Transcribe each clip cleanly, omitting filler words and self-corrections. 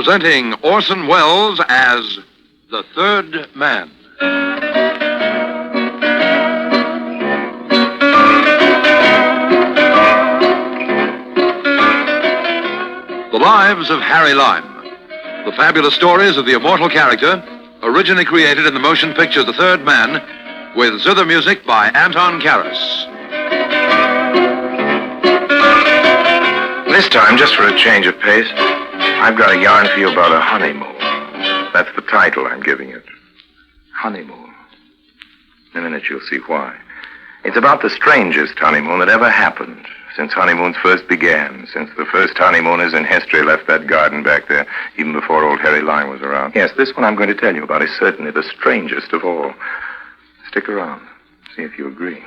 presenting Orson Welles as the Third Man. The Lives of Harry Lime. The fabulous stories of the immortal character, originally created in the motion picture The Third Man, with zither music by Anton Karas. This time, just for a change of pace, I've got a yarn for you about a honeymoon. That's the title I'm giving it. Honeymoon. In a minute you'll see why. It's about the strangest honeymoon that ever happened since honeymoons first began, since the first honeymooners in history left that garden back there, even before old Harry Lime was around. Yes, this one I'm going to tell you about is certainly the strangest of all. Stick around. See if you agree.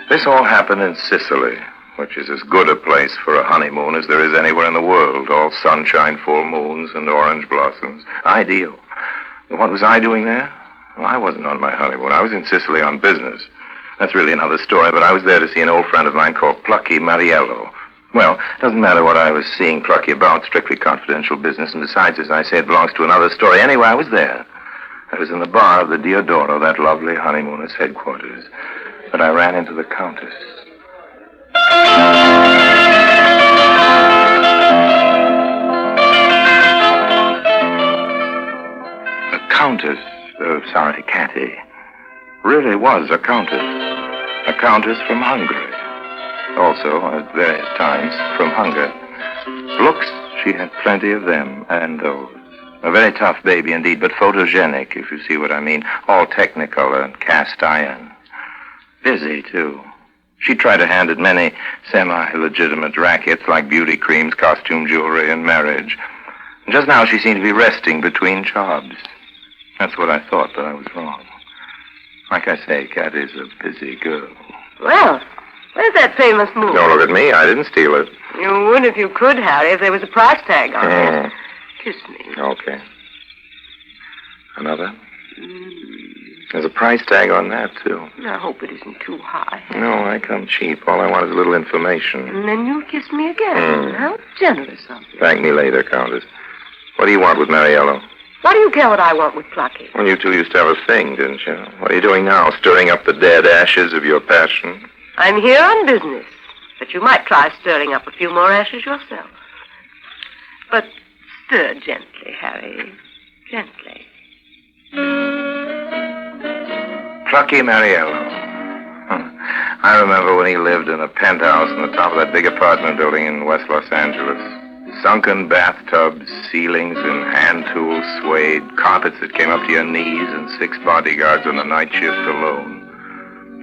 This all happened in Sicily, which is as good a place for a honeymoon as there is anywhere in the world. All sunshine, full moons, and orange blossoms. Ideal. What was I doing there? Well, I wasn't on my honeymoon. I was in Sicily on business. That's really another story, but I was there to see an old friend of mine called Plucky Mariello. Well, it doesn't matter what I was seeing Plucky about, strictly confidential business, and besides, as I say, it belongs to another story. Anyway, I was there. I was in the bar of the Diodoro, that lovely honeymooners' headquarters. But I ran into the Countess. The Countess, Catty, really was a countess. A countess from Hungary. Also, at various times, from hunger. Looks, she had plenty of them and those. A very tough baby indeed, but photogenic, if you see what I mean. All technicolor and cast iron. Busy, too. She tried her hand at many semi-legitimate rackets like beauty creams, costume jewelry, and marriage. And just now she seemed to be resting between jobs. That's what I thought, but I was wrong. Like I say, Cat is a busy girl. Well, where's that famous moon? Don't look at me. I didn't steal it. You would if you could, Harry, if there was a price tag on it. Kiss me. Okay. Another? There's a price tag on that, too. I hope it isn't too high. No, I come cheap. All I want is a little information. And then you'll kiss me again. How generous of you. Thank me later, Countess. What do you want with Mariello? What do you care what I want with Plucky? Well, you two used to have a thing, didn't you? What are you doing now, stirring up the dead ashes of your passion? I'm here on business. But you might try stirring up a few more ashes yourself. But stir gently, Harry. Gently. Plucky Mariello. I remember when he lived in a penthouse on the top of that big apartment building in West Los Angeles. Sunken bathtubs, ceilings and hand tools swayed, carpets that came up to your knees, and 6 bodyguards on the night shift alone.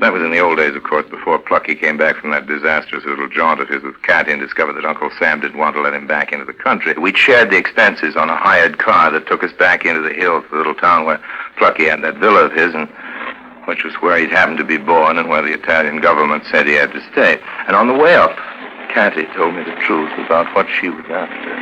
That was in the old days, of course, before Plucky came back from that disastrous little jaunt of his with Cathy and discovered that Uncle Sam didn't want to let him back into the country. We'd shared the expenses on a hired car that took us back into the hills, the little town where Plucky had that villa of his, and which was where he'd happened to be born and where the Italian government said he had to stay. And on the way up, Cathy told me the truth about what she was after.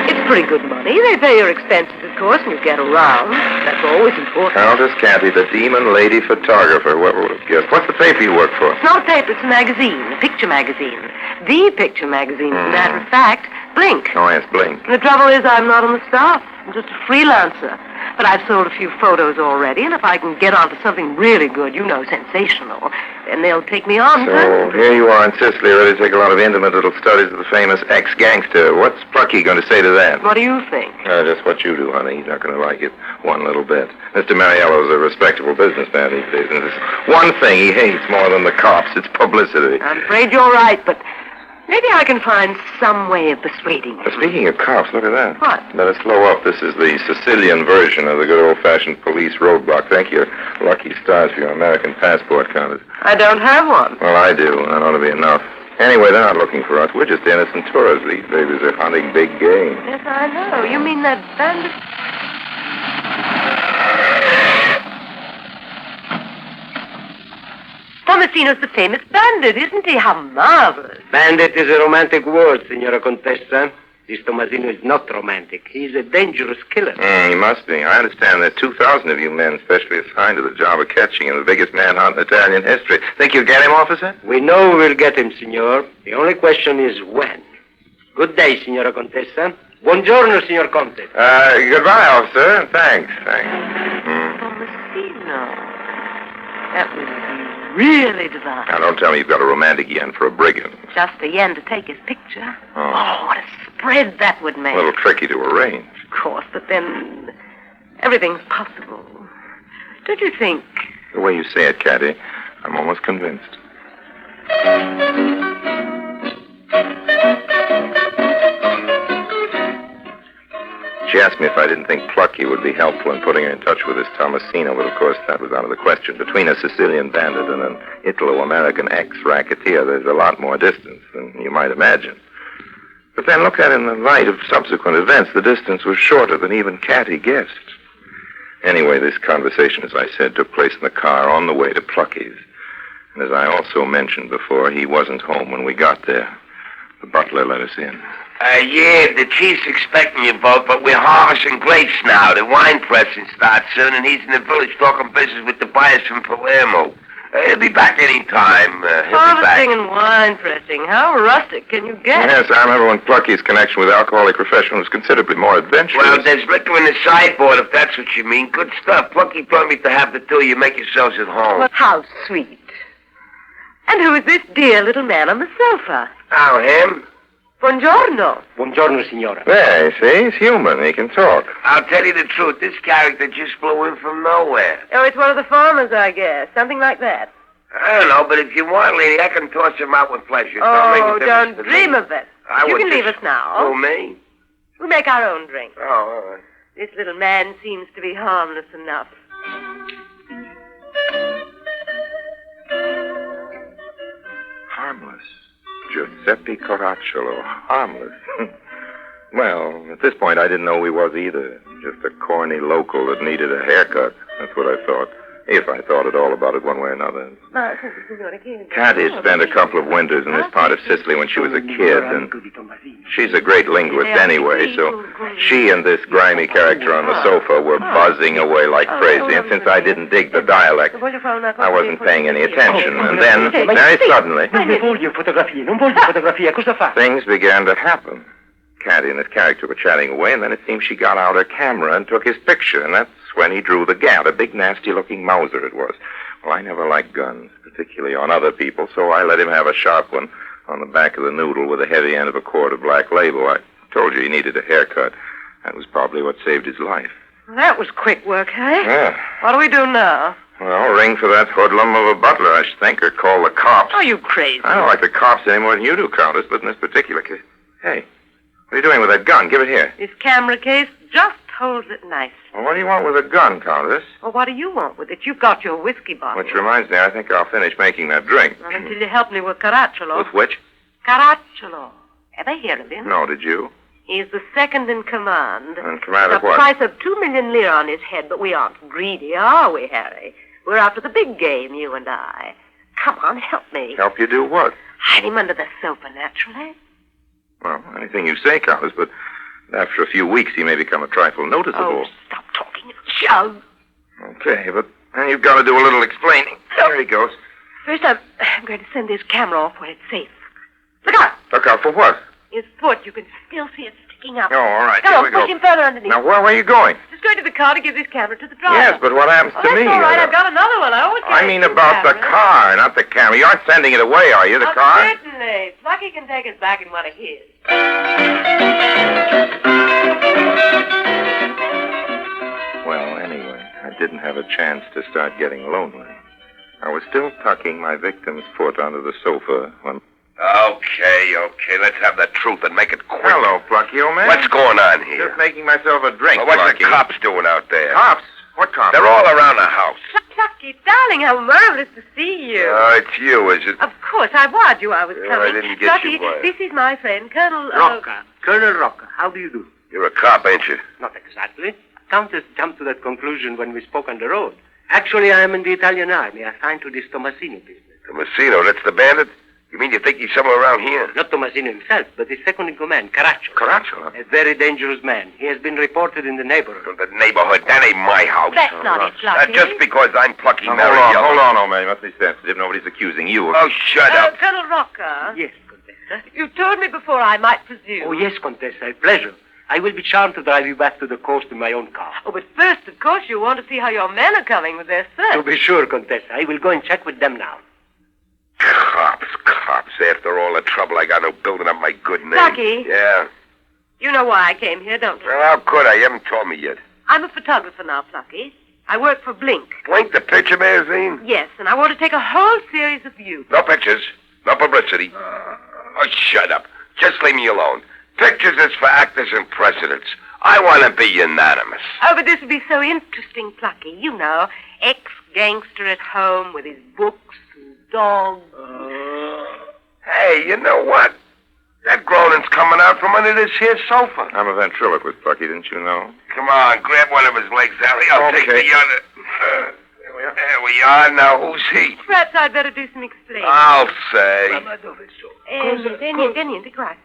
It's pretty good money. They pay your expenses, of course, and you get around. That's always important. Countess Cathy, the demon lady photographer. Whoever would have guessed. What's the paper you work for? It's not a paper, it's a magazine, a picture magazine. The picture magazine, as a matter of fact. Blink. Oh, yes, Blink. And the trouble is I'm not on the staff. I'm just a freelancer. But I've sold a few photos already, and if I can get onto something really good, sensational, Then they'll take me on. So here you are in Sicily, ready to take a lot of intimate little studies of the famous ex-gangster. What's Plucky going to say to that? What do you think? Just what you do, honey. He's not going to like it one little bit. Mr. Mariello's a respectable businessman these days, and there's one thing he hates more than the cops. It's publicity. I'm afraid you're right, but maybe I can find some way of persuading him. Speaking of cops, look at that. What? Better slow up. This is the Sicilian version of the good old-fashioned police roadblock. Thank your lucky stars for your American passport, Countess. I don't have one. Well, I do. That ought to be enough. Anyway, they're not looking for us. We're just innocent tourists. These babies are hunting big game. Yes, I know. You mean that bandit? Tomasino's the famous bandit, isn't he? How marvelous. Bandit is a romantic word, Signora Contessa. This Tomasino is not romantic. He's a dangerous killer. He must be. I understand there are 2,000 of you men specially assigned to the job of catching him, the biggest manhunt in Italian history. Think you'll get him, officer? We know we'll get him, Signor. The only question is when. Good day, Signora Contessa. Buongiorno, Signor Conte. Goodbye, officer. Thanks. Tomasino. That would be really divine. Now, don't tell me you've got a romantic yen for a brigand. Just a yen to take his picture. Oh. What a spread that would make. A little tricky to arrange. Of course, but then everything's possible. Don't you think? The way you say it, Caddy, I'm almost convinced. She asked me if I didn't think Plucky would be helpful in putting her in touch with this Tomasino, but of course that was out of the question. Between a Sicilian bandit and an Italo-American ex-racketeer, there's a lot more distance than you might imagine. But then look at it in the light of subsequent events. The distance was shorter than even Catty guessed. Anyway, this conversation, as I said, took place in the car on the way to Plucky's. And as I also mentioned before, he wasn't home when we got there. The butler let us in. Yeah, the chief's expecting you both, but we're harvesting grapes now. The wine pressing starts soon, and he's in the village talking business with the buyers from Palermo. He'll be back any time. Harvesting and wine pressing. How rustic can you get? Yes, I remember when Plucky's connection with alcoholic profession was considerably more adventurous. Well, there's liquor in the sideboard, if that's what you mean. Good stuff. Plucky told me to have the two of you make yourselves at home. Well, how sweet. And who is this dear little man on the sofa? Oh, him? Buongiorno. Buongiorno, Signora. There, you see? He's human. He can talk. I'll tell you the truth. This character just flew in from nowhere. Oh, it's one of the farmers, I guess. Something like that. I don't know, but if you want, lady, I can toss him out with pleasure. Oh, don't dream of it. You would can leave just- us now. Who, me? We'll make our own drink. Oh, all right. This little man seems to be harmless enough. Harmless. Giuseppe Caracciolo. Harmless. Well, at this point, I didn't know he was either. Just a corny local that needed a haircut. That's what I thought. If I thought at all about it one way or another. Caddy spent a couple of winters in this part of Sicily when she was a kid, and she's a great linguist anyway, so she and this grimy character on the sofa were buzzing away like crazy, and since I didn't dig the dialect, I wasn't paying any attention. And then, very suddenly, things began to happen. Caddy and his character were chatting away, and then it seemed she got out her camera and took his picture, and that's when he drew the gat. A big, nasty-looking Mauser it was. Well, I never liked guns, particularly on other people, so I let him have a sharp one on the back of the noodle with the heavy end of a quart of Black Label. I told you he needed a haircut. That was probably what saved his life. Well, that was quick work, hey? Yeah. What do we do now? Well, ring for that hoodlum of a butler, I should think, or call the cops. Oh, you crazy. I don't like the cops any more than you do, Countess, but in this particular case... Hey, what are you doing with that gun? Give it here. This camera case just holds it nice. Well, what do you want with a gun, Countess? Well, what do you want with it? You've got your whiskey bottle. Which reminds me, I think I'll finish making that drink. Not until you help me with Caracciolo. With which? Caracciolo. Ever hear of him? No, did you? He's the second in command. In command of The what? price of 2 million lire on his head, but we aren't greedy, are we, Harry? We're after the big game, you and I. Come on, help me. Help you do what? Hide him under the sofa, naturally. Well, anything you say, Countess, but after a few weeks he may become a trifle noticeable. Oh, stop talking. Shove. Okay, but then you've got to do a little explaining. There he goes. First, I'm going to send this camera off where it's safe. Look out! Look out for what? His foot, you can still see it sticking backing up. Oh, all right. Come Here on, we go. push him further underneath. Now, where are you going? Just going to the car to give this camera to the driver. Yes, but what happens to that's me? all right. I've got another one. I always I carry mean two about the cameras. car, not the camera. You aren't sending it away, are you, the car? Certainly. Plucky can take us back in one of his. Well, anyway, I didn't have a chance to start getting lonely. I was still tucking my victim's foot under the sofa when... Okay. Let's have the truth and make it quick. Hello, Plucky, old man. What's going on here? Just making myself a drink, Well, what's Plucky. the cops doing out there? Cops? What cops? They're all around the house. Plucky, darling, how marvelous to see you. Oh, it's you, is it? Of course, I warned you I was Yeah, coming. I didn't get Plucky, you word. this is my friend, Colonel... Rocca. Colonel Rocca. How do you do? You're a cop, ain't you? Not exactly. Countess jumped to that conclusion when we spoke on the road. Actually, I am in the Italian army, assigned to this Tomasino business. Tomasino, that's the bandit? You mean you think he's somewhere around here? Not Tomasino himself, but his second in command, Caraccio. Caraccio? A very dangerous man. He has been reported in the neighborhood. The neighborhood, that ain't my house. That's not it, Plucky. Just because I'm Plucky Now, Mary. hold on, old man. You must be sensitive. Nobody's accusing you of... Oh, shut up. Colonel Rocca. Yes, Contessa. You told me before I might presume. Oh, yes, Contessa. A pleasure. I will be charmed to drive you back to the coast in my own car. Oh, but first, of course, you want to see how your men are coming with their search. To be sure, Contessa. I will go and check with them now. Cops. After all the trouble I got no building up my good name. Plucky. Yeah. You know why I came here, don't you? Well, how could I? You haven't told me yet. I'm a photographer now, Plucky. I work for Blink. Blink the picture magazine? Yes, and I want to take a whole series of you. No pictures. No publicity. Oh, shut up. Just leave me alone. Pictures is for actors and presidents. I want to be unanimous. Oh, but this would be so interesting, Plucky. You know, ex-gangster at home with his books and dogs. Hey, you know what? That groaning's coming out from under this here sofa. I'm a ventriloquist, Plucky, didn't you know? Come on, grab one of his legs, Harry. I'll take Okay. the other. There we are. Now, who's he? Perhaps I'd better do some explaining. I'll say. Niente, quiet.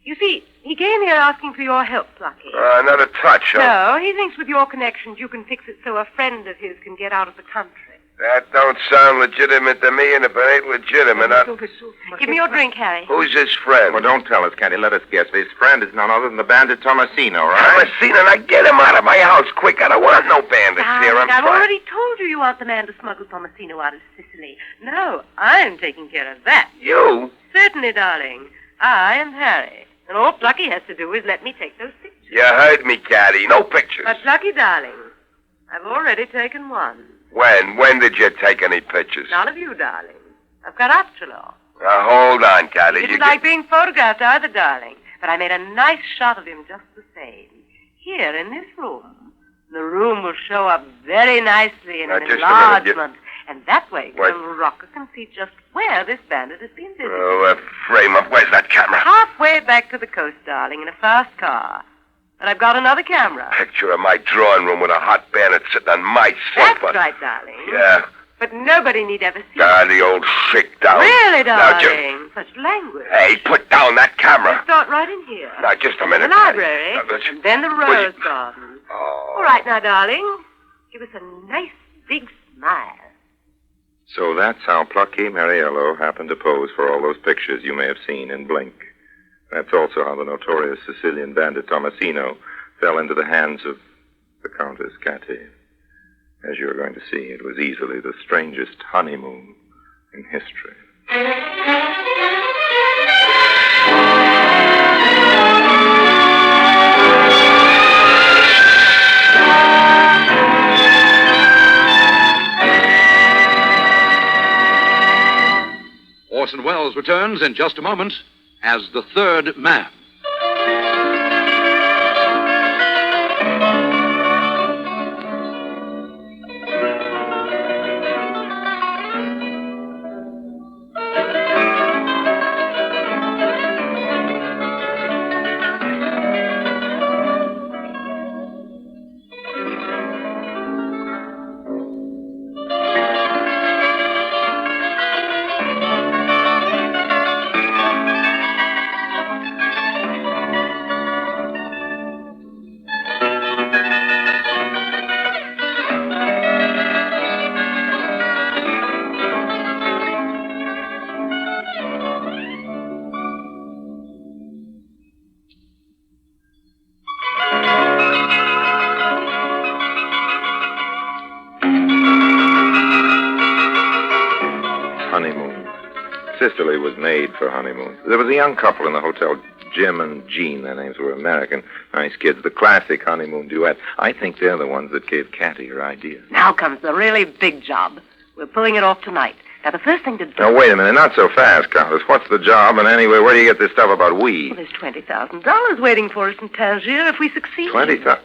You see, he came here asking for your help, Plucky. Another touch, huh? No, he thinks with your connections you can fix it so a friend of his can get out of the country. That don't sound legitimate to me, and if it ain't legitimate, Give me your drink, Harry. who's his friend? Well, don't tell us, Candy. Let us guess. His friend is none other than the bandit Tomasino, right? Tomasino, now get him out of my house quick. I don't want no bandits here. I'm I've trying. already told you aren't the man to smuggle Tomasino out of Sicily. No, I'm taking care of that. You? Certainly, darling. I am Harry. And all Plucky has to do is let me take those pictures. You heard me, Caddy. No pictures. But, Plucky, darling, I've already taken one. When? When did you take any pictures? None of you, darling. I've got Archelo. Now, hold on, Caddy. He didn't like being photographed either, darling. But I made a nice shot of him just the same. Here, in this room. The room will show up very nicely in Now, an just a minute, enlargement. And that way, What? Colonel Rocker can see just where this bandit has been visiting. Oh, frame up. Where's that camera? Halfway back to the coast, darling, in a fast car. And I've got another camera. Picture of my drawing room with a hot bandit sitting on my That's sofa. right, darling. Yeah. But nobody need ever see Ah, it. the old shakedown. Really, Now, darling? Such language. Hey, put down that camera. Let's start right in here. Now, just a The minute. library, Now, and then the rose garden. Oh. All right, now, darling. Give us a nice big smile. So that's how Plucky Mariello happened to pose for all those pictures you may have seen in Blink. That's also how the notorious Sicilian bandit Tomasino fell into the hands of the Countess Catty. As you're going to see, it was easily the strangest honeymoon in history. Orson Welles returns in just a moment as the third man. Sicily was made for honeymoons. There was a young couple in the hotel, Jim and Jean. Their names were American. Nice kids. The classic honeymoon duet. I think they're the ones that gave Cathy her idea. Now comes the really big job. We're pulling it off tonight. Now, the first thing to do... Now, wait a minute. Not so fast, Countess. What's the job? And anyway, where do you get this stuff about we? Well, there's $20,000 waiting for us in Tangier if we succeed. 20,000?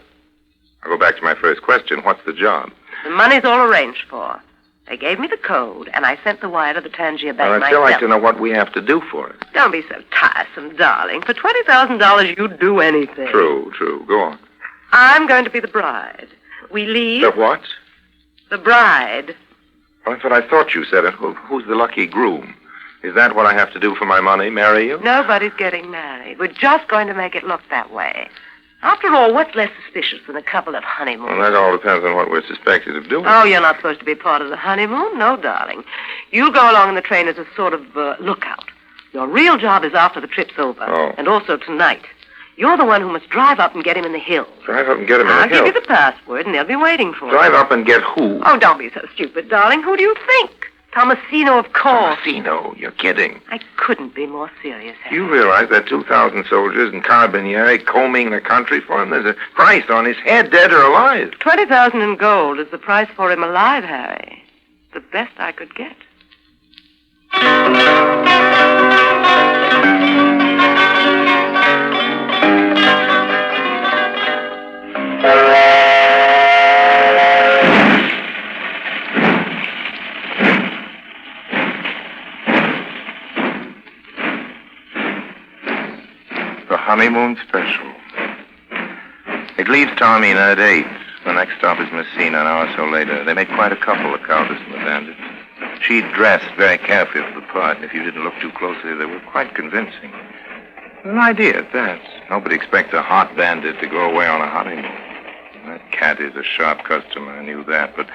I'll go back to my first question. What's the job? The money's all arranged for. They gave me the code, and I sent the wire to the Tangier bank Well, I'd myself. still like to know what we have to do for it. Don't be so tiresome, darling. For $20,000, you'd do anything. True. Go on. I'm going to be the bride. We leave... The what? The bride. Well, that's what I thought you said. And who's the lucky groom? Is that what I have to do for my money, marry you? Nobody's getting married. We're just going to make it look that way. After all, what's less suspicious than a couple of honeymoons? Well, that all depends on what we're suspected of doing. Oh, you're not supposed to be part of the honeymoon? No, darling. You'll go along in the train as a sort of lookout. Your real job is after the trip's over. Oh. And also tonight. You're the one who must drive up and get him in the hills. Drive up and get him in the I'll hills? give you the password, and they'll be waiting for Drive you. up and get who? Oh, don't be so stupid, darling. Who do you think? Tomasino, of course. Tomasino, you're kidding. I couldn't be more serious, Harry. You realize that 2,000 soldiers and carabinieri combing the country for him? There's a price on his head, dead or alive. 20,000 in gold is the price for him alive, Harry. The best I could get. The honeymoon special. It leaves Taormina at 8. The next stop is Messina an hour or so later. They made quite a couple, the Countess and the bandit. She dressed very carefully for the part, and if you didn't look too closely, they were quite convincing. An idea at that. Nobody expects a hot bandit to go away on a honeymoon. That cat is a sharp customer, I knew that, but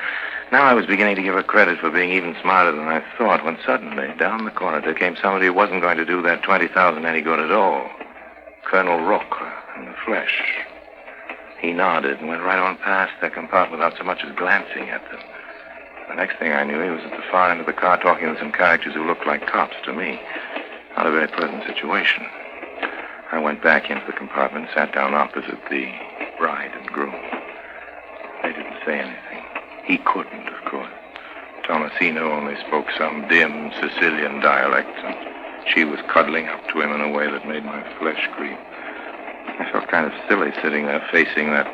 now I was beginning to give her credit for being even smarter than I thought, when suddenly, down the corner, there came somebody who wasn't going to do that 20,000 any good at all. Colonel Rocca, in the flesh. He nodded and went right on past their compartment without so much as glancing at them. The next thing I knew, he was at the far end of the car talking to some characters who looked like cops to me. Not a very pleasant situation. I went back into the compartment and sat down opposite the bride and groom. They didn't say anything. He couldn't, of course. Tomasino only spoke some dim Sicilian dialect, and she was cuddling up to him in a way that made my flesh creep. I felt kind of silly sitting there facing that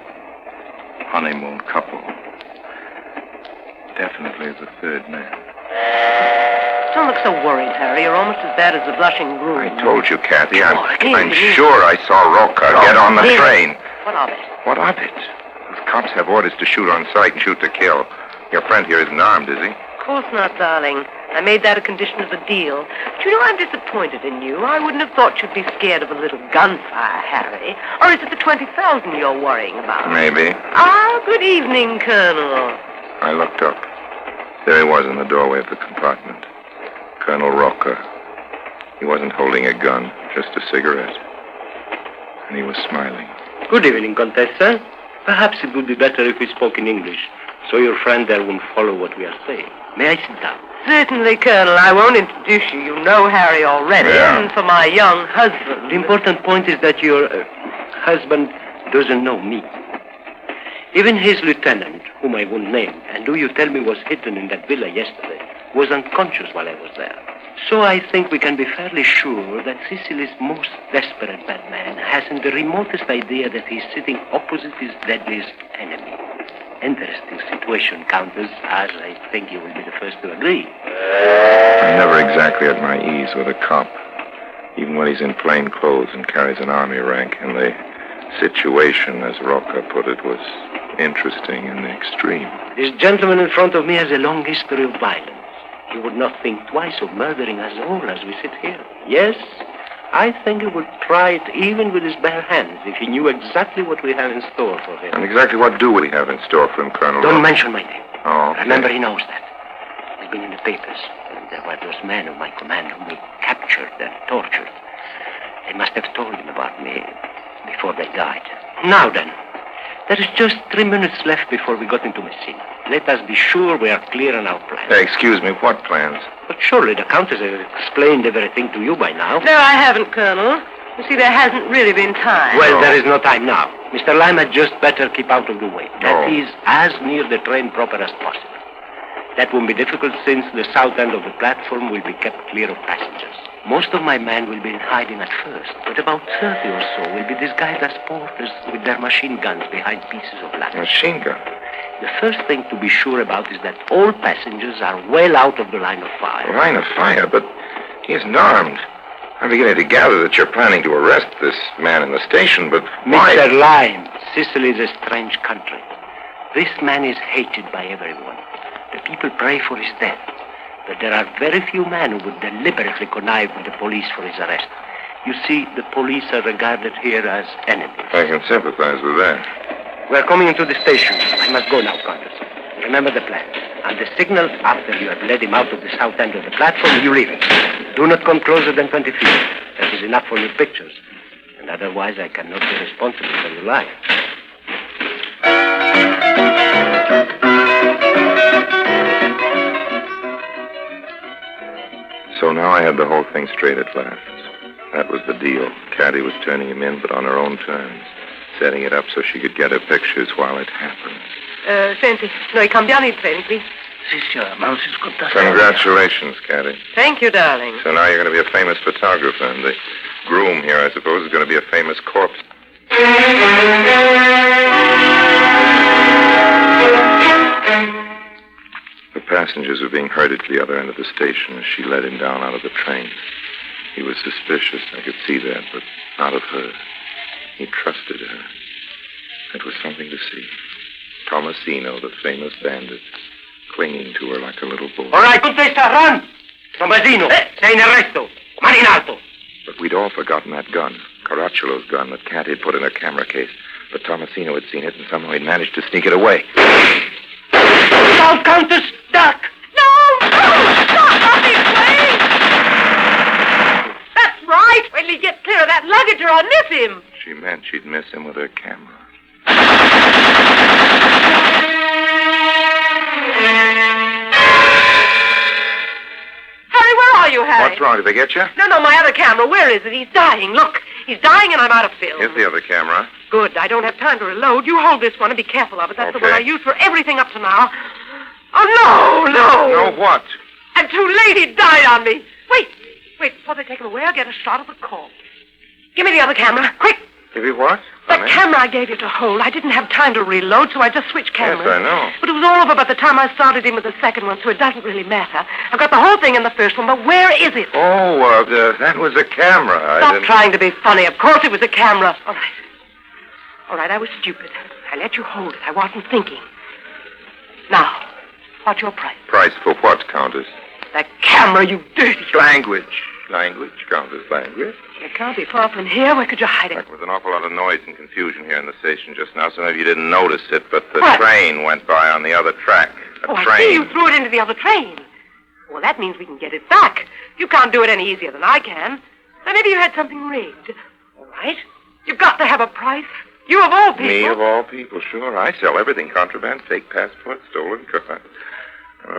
honeymoon couple. Definitely the third man. Don't look so worried, Harry. You're almost as bad as the blushing groom. I told you, Cathy. I'm Easy. sure I saw Rocca get on the Easy. train. What of it? What of it? Those cops have orders to shoot on sight and shoot to kill. Your friend here isn't armed, is he? Of course not, darling. I made that a condition of the deal. But you know, I'm disappointed in you. I wouldn't have thought you'd be scared of a little gunfire, Harry. Or is it the 20,000 you're worrying about? Maybe. Ah, good evening, Colonel. I looked up. There he was in the doorway of the compartment. Colonel Rocca. He wasn't holding a gun, just a cigarette. And he was smiling. Good evening, Contessa. Perhaps it would be better if we spoke in English, so your friend there won't follow what we are saying. May I sit down? Certainly, Colonel. I won't introduce you. You know Harry already. Yeah. And for my young husband. The important point is that your husband doesn't know me. Even his lieutenant, whom I won't name, and who you tell me was hidden in that villa yesterday, was unconscious while I was there. So I think we can be fairly sure that Sicily's most desperate bad man hasn't the remotest idea that he's sitting opposite his deadliest enemy. Interesting situation, Countess, as I think you will be the first to agree. I'm never exactly at my ease with a cop, even when he's in plain clothes and carries an army rank. And the situation, as Rocca put it, was interesting in the extreme. This gentleman in front of me has a long history of violence. He would not think twice of murdering us all as we sit here. Yes, I think he would try it even with his bare hands if he knew exactly what we have in store for him. And exactly what do we have in store for him, Colonel? Don't mention my name. Oh, okay. Remember, he knows that. It's been in the papers. And there were those men of my command whom we captured and tortured. They must have told him about me before they died. Now then, there is just 3 minutes left before we got into Messina. Let us be sure we are clear on our plans. Hey, excuse me, what plans? But surely the Countess has explained everything to you by now. No, I haven't, Colonel. You see, there hasn't really been time. Well, there is no time now. Mr. Lime had just better keep out of the way. That Oh. is as near the train proper as possible. That won't be difficult since the south end of the platform will be kept clear of passengers. Most of my men will be in hiding at first, but about 30 or so will be disguised as porters with their machine guns behind pieces of luggage. Machine gun? The first thing to be sure about is that all passengers are well out of the line of fire. Line of fire, but he isn't armed. I'm beginning to gather that you're planning to arrest this man in the station, but why? Mr. Lime, Sicily is a strange country. This man is hated by everyone. The people pray for his death. But there are very few men who would deliberately connive with the police for his arrest. You see, the police are regarded here as enemies. I can sympathize with that. We're coming into the station. I must go now, Countess. Remember the plan. On the signal, after you have led him out of the south end of the platform, you leave him. Do not come closer than 20 feet. That is enough for your pictures. And otherwise, I cannot be responsible for your life. So now I had the whole thing straight at last. That was the deal. Caddy was turning him in, but on her own terms. Setting it up so she could get her pictures while it happened. Senti, noi cambiamo il treno, qui. Sì, signora, ma non si sconta. Congratulations, Caddy. Thank you, darling. So now you're going to be a famous photographer, and the groom here, I suppose, is going to be a famous corpse. The passengers were being herded to the other end of the station as she led him down out of the train. He was suspicious, I could see that, but not of her. He trusted her. It was something to see. Tomasino, the famous bandit, clinging to her like a little boy. All right, Contessa, run! Tomasino, sei in arresto. Mani in alto. But we'd all forgotten that gun, Caracciolo's gun that Cat had put in her camera case. But Tomasino had seen it, and somehow he'd managed to sneak it away. Now, Countess, duck! No! Stop! I'll be afraid! That's right! When we get clear of that luggage or I'll miss him. She meant she'd miss him with her camera. Harry, where are you, Harry? What's wrong? Did they get you? No, my other camera. Where is it? He's dying. Look, he's dying and I'm out of film. Here's the other camera. Good. I don't have time to reload. You hold this one and be careful of it. That's the Okay. one I used for everything up to now. Oh, no! No, what? And too late. He died on me. Wait. Before they take him away, I'll get a shot of the corpse. Give me the other camera. Quick. Give you what? That camera I gave you to hold. I didn't have time to reload, so I just switched cameras. Yes, I know. But it was all over by the time I started in with the second one, so it doesn't really matter. I've got the whole thing in the first one, but where is it? Oh, that was a camera. Stop trying to be funny. Of course it was a camera. All right, I was stupid. I let you hold it. I wasn't thinking. Now, what's your price? Price for what, Countess? That camera, you dirty... Language. Language, Countess, language. It can't be far from here. Where could you hide it? There was an awful lot of noise and confusion here in the station just now, so maybe you didn't notice it, but the What? train went by on the other track. I see you threw it into the other train. Well, that means we can get it back. You can't do it any easier than I can. Now, maybe you had something rigged. All right. You've got to have a price. You of all people. Me of all people, sure. I sell everything. Contraband, fake passports, stolen cars.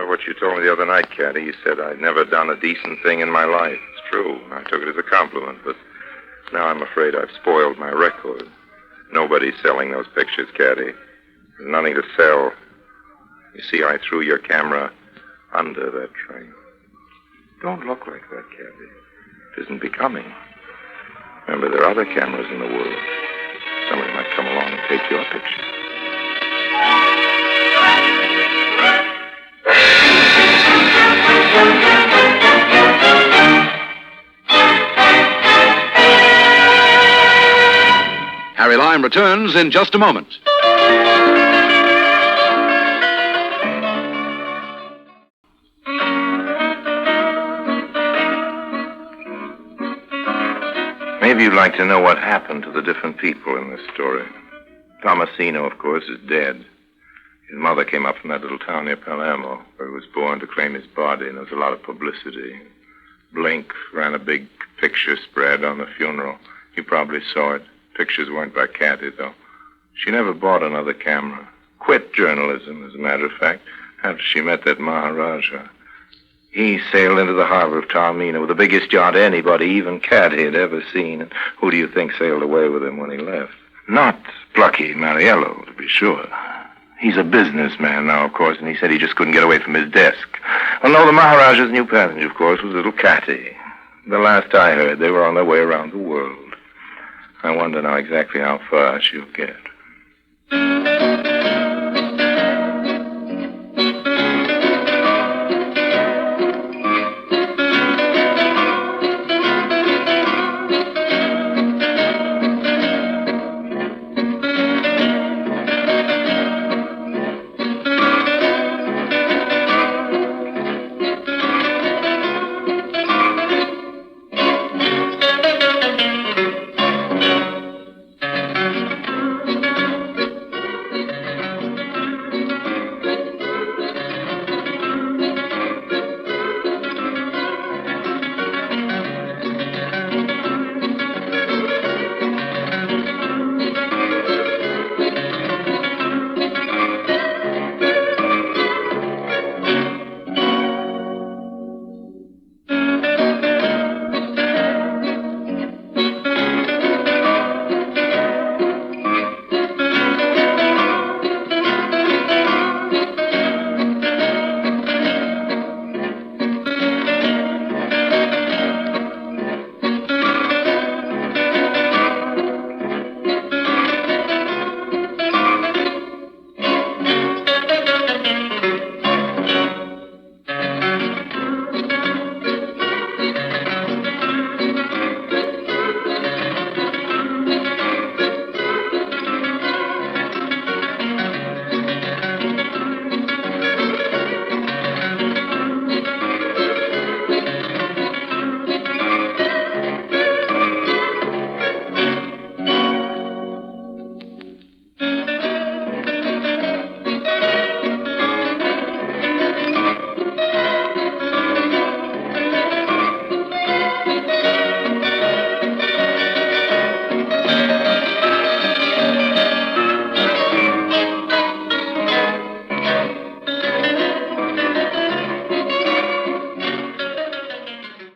What you told me the other night, Caddy, you said I'd never done a decent thing in my life. It's true. I took it as a compliment, but now I'm afraid I've spoiled my record. Nobody's selling those pictures, Caddy. There's nothing to sell. You see, I threw your camera under that train. Don't look like that, Caddy. It isn't becoming. Remember, there are other cameras in the world. Somebody might come along and take your picture. Harry Lime returns in just a moment. Maybe you'd like to know what happened to the different people in this story. Tomasino, of course, is dead. His mother came up from that little town near Palermo, where he was born, to claim his body, and there was a lot of publicity. Blink ran a big picture spread on the funeral. You probably saw it. Pictures weren't by Cathy, though. She never bought another camera. quit journalism, as a matter of fact, after she met that Maharaja. He sailed into the harbor of Taormina with the biggest yacht anybody, even Cat, had ever seen. And who do you think sailed away with him when he left? Not plucky Mariello, to be sure. He's a businessman now, of course, and he said he just couldn't get away from his desk. Well, no, the Maharaja's new passenger, of course, was little Catty. The last I heard, they were on their way around the world. I wonder now exactly how far she'll get.